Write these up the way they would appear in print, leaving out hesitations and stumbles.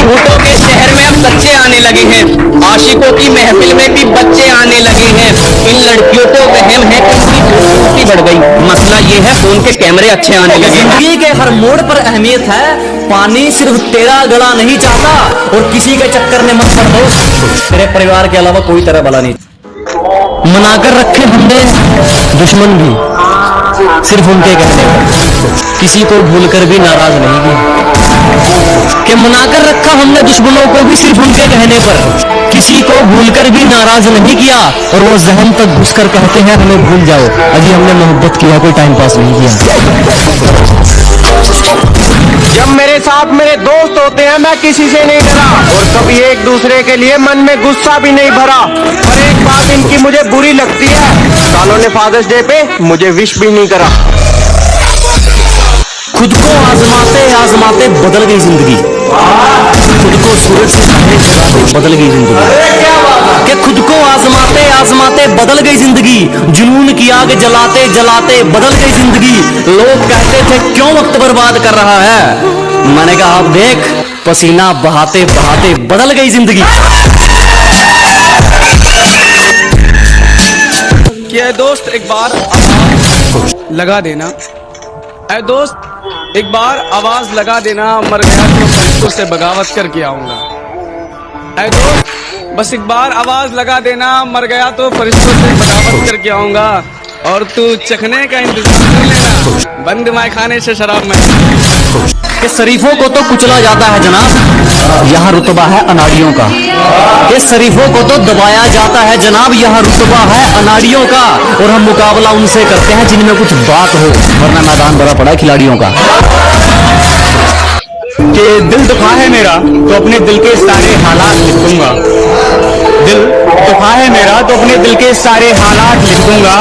झूठों के शहर में अब सच्चे आने लगे हैं, आशिकों की महफिल में भी बच्चे आने लगे हैं। इन लड़कियों को वहम है कि उनकी खूबसूरती बढ़ गई, मसला ये है फोन के कैमरे अच्छे आने लगे। जिंदगी के हर मोड़ पर अहमियत है, पानी सिर्फ तेरा गला नहीं चाहता और किसी के चक्कर में मत पड़ दोस्त, तेरे परिवार के अलावा कोई तेरा भला नहीं। मनाकर रखे हमने दुश्मन भी सिर्फ उनके कहने पर, किसी को भूलकर भी नाराज नहीं किया। कि मनाकर रखा हमने दुश्मनों को भी सिर्फ उनके कहने पर, किसी को भूलकर भी नाराज नहीं किया। और वो जहन तक घुसकर कहते हैं हमें भूल जाओ, अजी हमने मोहब्बत किया, कोई टाइम पास नहीं किया। जब मेरे साथ मेरे दोस्त होते हैं मैं किसी से नहीं डरा, और कभी एक दूसरे के लिए मन में गुस्सा भी नहीं भरा। पर एक बात इनकी मुझे बुरी लगती है, सालों ने फादर्स डे पे मुझे विश भी नहीं करा। खुद को आजमाते आजमाते बदल गई जिंदगी, खुद को सूरज से पहले जगाते बदल गई जिंदगी। कि खुद को आजमाते आजमाते बदल गई जिंदगी, जुनून की आग जलाते जलाते बदल गई जिंदगी। लोग कहते थे क्यों वक्त बर्बाद कर रहा है, मैंने कहा आप देख पसीना बहाते बहाते बदल गई जिंदगी। क्या दोस्त एक बार आवाज लगा देना, ऐ दोस्त एक बार आवाज लगा देना, मर गया तो फरिश्तों से बगावत करके आऊंगा। ऐ दोस्त बस एक बार आवाज लगा देना, मर गया तो फरिश्तों से बगावत करके आऊंगा। और तू चखने का इंतजार कर लेना, बंद माय खाने से शराब में। कि शरीफों को तो कुचला जाता है जनाब, यहाँ रुतबा है अनाड़ियों का। कि शरीफों को तो दबाया जाता है जनाब, यहाँ रुतबा है अनाड़ियों का। और हम मुकाबला उनसे करते हैं जिनमें कुछ बात हो, वरना मैदान भरा पड़ा है खिलाड़ियों का। कि दिल दुखा है मेरा तो अपने दिल के सारे हालात लिख दूंगा, दिल दुखा है मेरा तो अपने दिल के सारे हालात लिख दूंगा।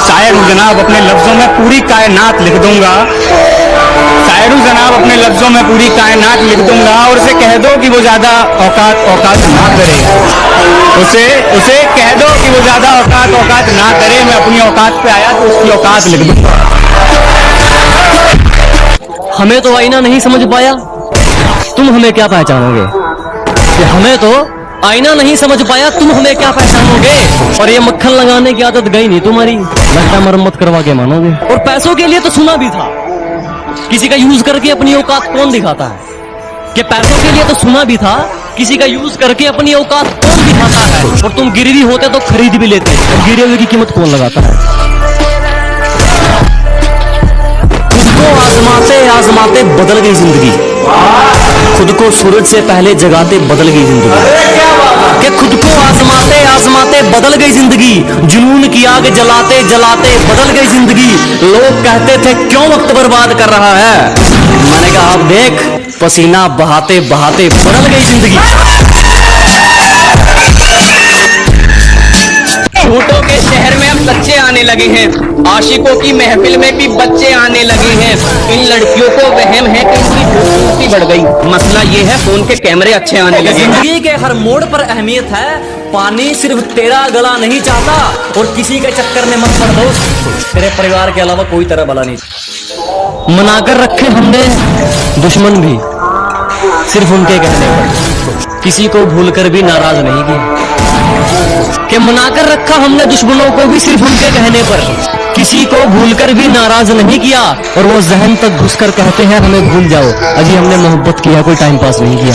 शायर हूँ जनाब अपने लफ्जों में पूरी कायनात लिख दूंगा, शायर हूँ जनाब अपने लफ्जों में पूरी कायनात लिख दूंगा। और उसे कह दो कि वो ज्यादा औकात ना करे, उसे कह दो कि वो ज्यादा औकात ना करे। मैं अपनी औकात पे आया तो उसकी औकात लिख दूंगा। हमें तो आईना नहीं समझ पाया, तुम हमें क्या पहचानोगे। कि हमें तो आईना नहीं समझ पाया, तुम हमें क्या पहचानोगे। और ये मक्खन लगाने की आदत गई नहीं तुम्हारी, लगता मरम्मत करवा के मानोगे। और पैसों के लिए तो सुना भी था, किसी का यूज करके अपनी औकात कौन दिखाता है। कि पैसों के लिए तो सुना भी था, किसी का यूज करके अपनी औकात कौन दिखाता है। और तुम गिरवी होते तो खरीद भी लेते, और गिरे हुए की कीमत कौन लगाता है। खुद को आजमाते आजमाते बदल गई जिंदगी, खुद को सूरज से पहले जगाते बदल गई जिंदगी। कि खुद को आजमाते आजमाते बदल गई जिंदगी, जुनून की आग जलाते जलाते बदल गई जिंदगी। लोग कहते थे क्यों वक्त बर्बाद कर रहा है, मैंने कहा आप देख पसीना बहाते बहाते बदल गई जिंदगी। झूठों के शहर में अब सच्चे आने लगे हैं, आशिकों की महफिल में भी बच्चे आने लगे हैं। इन लड़कियों को वहम है कि उनकी खूबसूरती बढ़ गई, मसला ये है फोन के कैमरे अच्छे आने लगे। जिंदगी के हर मोड़ पर अहमियत है, पानी सिर्फ तेरा गला नहीं चाहता और किसी के चक्कर में मत पड़ दोस्त, तेरे परिवार के अलावा कोई तेरा भला नहीं। मनाकर रखे हमने दुश्मन भी सिर्फ उनके कहने पर, किसी को भूलकर भी नाराज नहीं किया। कि मनाकर रखा हमने दुश्मनों को भी सिर्फ उनके कहने पर, किसी को भूलकर भी नाराज नहीं किया। और वो जहन तक घुसकर कहते हैं हमें भूल जाओ, अजी हमने मोहब्बत किया, कोई टाइम पास नहीं किया।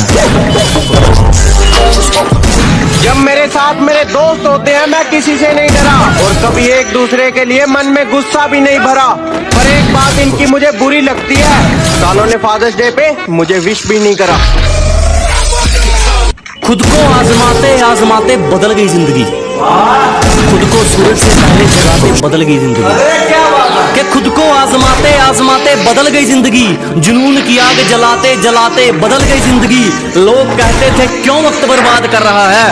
जब मेरे साथ मेरे दोस्त होते हैं मैं किसी से नहीं डरा, और कभी एक दूसरे के लिए मन में गुस्सा भी नहीं भरा। पर एक बात इनकी मुझे बुरी लगती है, सालों ने फादर्स डे पे मुझे विश भी नहीं करा। खुद को आजमाते आजमाते बदल गई जिंदगी, खुद को सूरज से पहले जगाते बदल गई जिंदगी। कि खुद को आजमाते आजमाते बदल गई जिंदगी, जुनून की आग जलाते जलाते बदल गई जिंदगी। लोग कहते थे क्यों वक्त बर्बाद कर रहा है,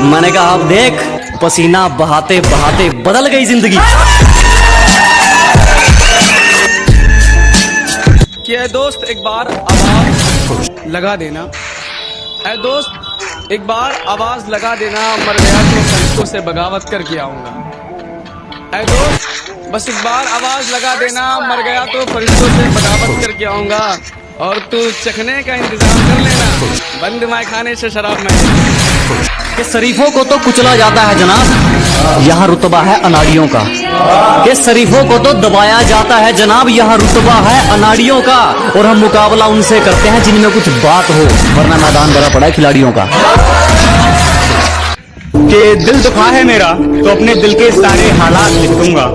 मैंने कहा आप देख पसीना बहाते बहाते बदल गई जिंदगी। क्या दोस्त एक बार आवाज लगा देना, ऐ दोस्त एक बार आवाज लगा देना, मर गया तो फरिश्तों से बगावत करके आऊंगा। ऐ दोस्त बस एक बार आवाज लगा देना, मर गया तो फरिश्तों से बगावत करके आऊंगा। और तू चखने का इंतजाम कर लेना, बंद माय खाने से शराब मैं। कि शरीफों को तो कुचला जाता है जनाब, यहाँ रुतबा है अनाड़ियों का। कि शरीफों को तो दबाया जाता है जनाब, यहाँ रुतबा है अनाड़ियों का। और हम मुकाबला उनसे करते हैं जिनमें कुछ बात हो, वरना मैदान भरा पड़ा है खिलाड़ियों का। कि दिल दुखा है मेरा तो अपने दिल के सारे हालात लिख दूंगा।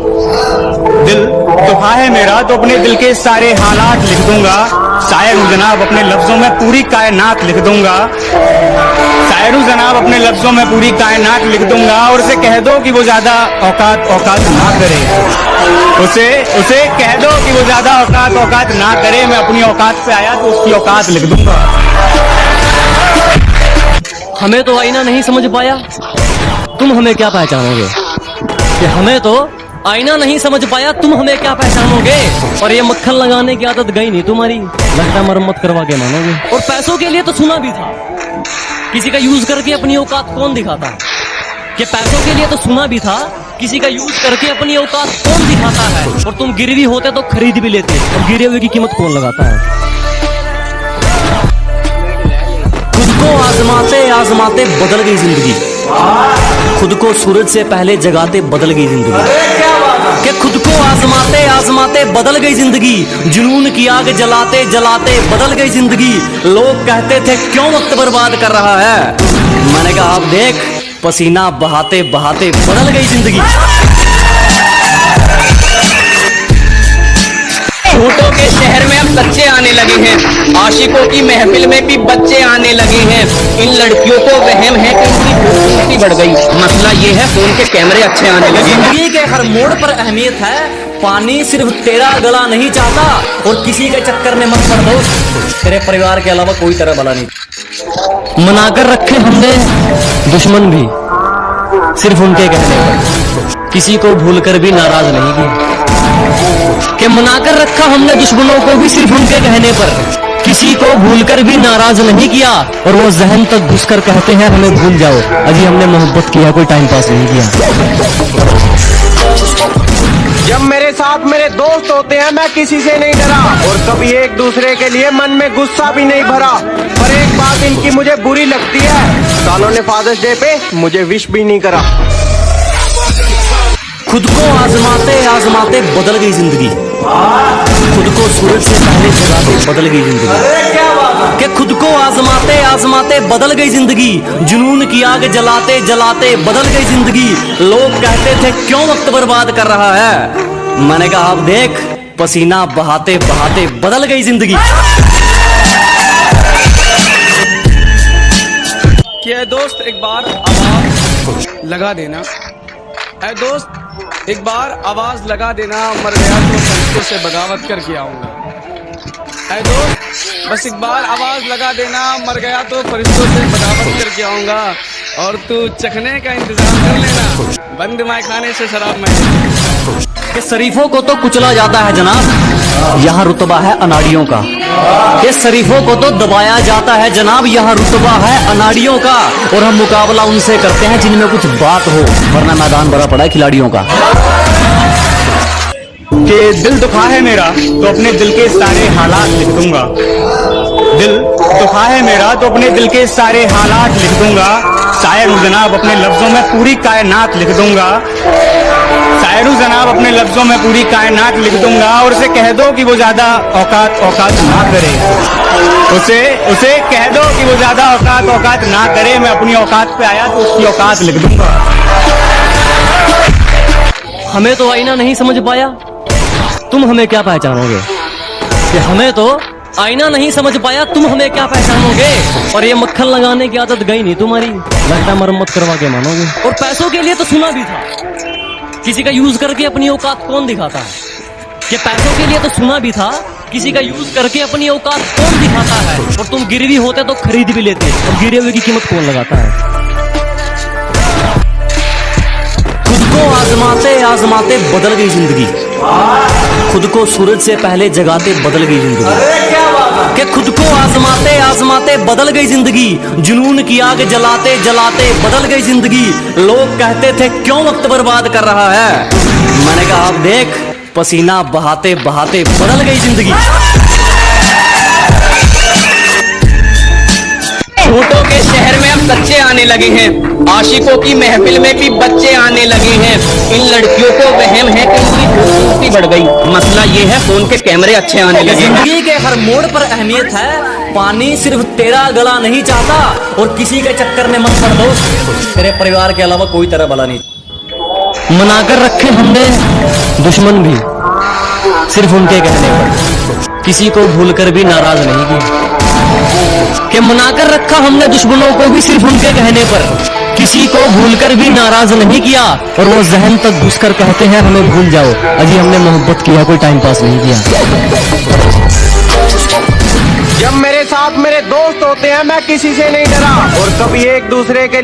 दिल दुखा है मेरा तो अपने दिल के सारे हालात लिख दूंगा। शायर हूँ जनाब, अपने लफ्जों में पूरी कायनात लिख दूंगा। शायर हूँ जनाब, अपने लफ्जों में पूरी कायनात लिख दूंगा। और उसे कह दो कि वो ज्यादा औकात ना करे। उसे कह दो कि वो ज्यादा औकात ना करे। मैं अपनी औकात पे आया तो उसकी औकात लिख दूंगा। हमें तो आईना नहीं समझ पाया, तुम हमें क्या पहचानोगे। कि हमें तो आईना नहीं समझ पाया, तुम हमें क्या पहचानोगे। और ये मक्खन लगाने की आदत गई नहीं तुम्हारी, लगता मरम्मत करवा के मानोगे। और पैसों के लिए तो सुना भी था, किसी का यूज करके अपनी औकात कौन दिखाता। कि पैसों के लिए तो सुना भी था, किसी का यूज करके अपनी औकात कौन दिखाता है। और तुम गिरवी होते तो खरीद भी लेते, और गिरे हुए की कीमत कौन लगाता है। खुद को आजमाते आजमाते बदल गई जिंदगी, खुद को सूरज से पहले जगाते बदल गई जिंदगी। कि खुद को आजमाते आजमाते बदल गई जिंदगी, जुनून की आग जलाते जलाते बदल गई जिंदगी। लोग कहते थे क्यों वक्त बर्बाद कर रहा है, मैंने कहा आप देख पसीना बहाते बहाते बदल गई जिंदगी। झूठों के शहर में अब सच्चे आने लगे हैं, आशिकों की महफिल में भी बच्चे आने लगे हैं। इन लड़कियों को वहम है कि इनकी खूबसूरती बढ़ गई, मसला ये है फोन के कैमरे अच्छे आने लगे। जिंदगी के हर मोड़ पर अहमियत है, पानी सिर्फ तेरा गला नहीं चाहता। और किसी के चक्कर में मत पड़ दोस्त, तेरे परिवार के अलावा कोई तेरा भला नहीं। मनाकर रखे हमने दुश्मन भी सिर्फ उनके कहने पर, किसी को भूलकर भी नाराज नहीं किया। कि मनाकर रखा हमने दुश्मनों को भी सिर्फ उनके कहने पर, किसी को भूलकर भी नाराज नहीं किया। और वो जहन तक घुसकर कहते हैं हमें भूल जाओ, अजी हमने मोहब्बत किया, कोई टाइम पास नहीं किया। जब मेरे साथ मेरे दोस्त होते हैं मैं किसी से नहीं डरा, और कभी एक दूसरे के लिए मन में गुस्सा भी नहीं भरा। पर एक बात इनकी मुझे बुरी लगती है, सालों ने फादर्स डे पे मुझे विश भी नहीं करा। खुद को आजमाते आजमाते बदल गई जिंदगी, खुद को सूरज से पहले जगाते बदल गई जिंदगी। कि खुद को आजमाते आजमाते बदल गई जिंदगी, जुनून की आग जलाते जलाते बदल गई जिंदगी। लोग कहते थे क्यों वक्त बर्बाद कर रहा है, मैंने कहा आप देख पसीना बहाते बहाते बदल गई जिंदगी। कि दोस्त एक बार आवाज लगा देना, ऐ दोस्त एक बार आवाज लगा देना, मर गया तो फरिश्तों से बगावत करके आऊंगा। ऐ दोस्त बस एक बार आवाज लगा देना, मर गया तो फरिश्तों से बगावत करके आऊंगा। और तू चखने का इंतजाम कर लेना, बंद माय खाने से शराब मैं। कि शरीफों को तो कुचला जाता है जनाब, यहाँ रुतबा है अनाड़ियों का। कि शरीफों को तो दबाया जाता है जनाब, यहाँ रुतबा है अनाड़ियों का। और हम मुकाबला उनसे करते हैं जिनमें कुछ बात हो, वरना मैदान भरा पड़ा है खिलाड़ियों का। कि दिल दुखा है मेरा तो अपने दिल के सारे हालात लिख दूंगा। दिल दुखा है मेरा तो अपने दिल के सारे हालात लिख दूंगा। शायर हूँ जनाब, अपने लफ्जों में पूरी कायनात लिख दूंगा। शायर हूँ जनाब, अपने लफ्जों में पूरी कायनात लिख दूंगा। और उसे कह दो कि वो ज्यादा औकात ना करे। उसे कह दो कि वो ज्यादा औकात ना करे। मैं अपनी औकात पे आया तो उसकी औकात लिख दूंगा। हमें तो आईना नहीं समझ पाया, तुम हमें क्या पहचानोगे। कि हमें तो आईना नहीं समझ पाया, तुम हमें क्या पहचानोगे। और ये मक्खन लगाने की आदत गई नहीं तुम्हारी, लगता मरम्मत करवा के मानोगे। और पैसों के लिए तो सुना भी था, किसी का यूज करके अपनी औकात कौन दिखाता है। कि पैसों के लिए तो सुना भी था, किसी का यूज करके अपनी औकात कौन दिखाता है। और तुम गिरवी होते तो खरीद भी लेते, और गिरे हुए की कीमत कौन लगाता है। खुद को आजमाते आजमाते बदल गई जिंदगी, खुद को सूरज से पहले जगाते बदल गई जिंदगी। कि खुद को आजमाते आजमाते बदल गई जिंदगी, जुनून की आग जलाते जलाते बदल गई जिंदगी। लोग कहते थे क्यों वक्त बर्बाद कर रहा है, मैंने कहा आप देख पसीना बहाते बहाते बदल गई जिंदगी। झूठों के शहर में अब सच्चे आने लगे हैं, आशिकों की महफिल में भी बच्चे आने लगे हैं। इन लड़कियों को वहम है कि उनकी खूबसूरती बढ़ गई, मसला ये है फोन के कैमरे अच्छे आने लगे हैं। जिंदगी के हर मोड़ पर अहमियत है, पानी सिर्फ तेरा गला नहीं चाहता, और किसी के चक्कर में मत पड़ दोस्त, तेरे परिवार के अलावा कोई तेरा भला नहीं। मनाकर रखे हमने दुश्मन भी सिर्फ उनके कहने पर, किसी को भूलकर भी नाराज नहीं किया। कि मनाकर रखा हमने दुश्मनों को भी सिर्फ उनके कहने पर, किसी को भूलकर भी नाराज नहीं किया। और वो जहन तक घुसकर कहते हैं हमें भूल जाओ, अजी हमने मोहब्बत किया, कोई टाइम पास नहीं किया। जब मेरे साथ मेरे दोस्त होते हैं मैं किसी से नहीं डरा, और कभी एक दूसरे के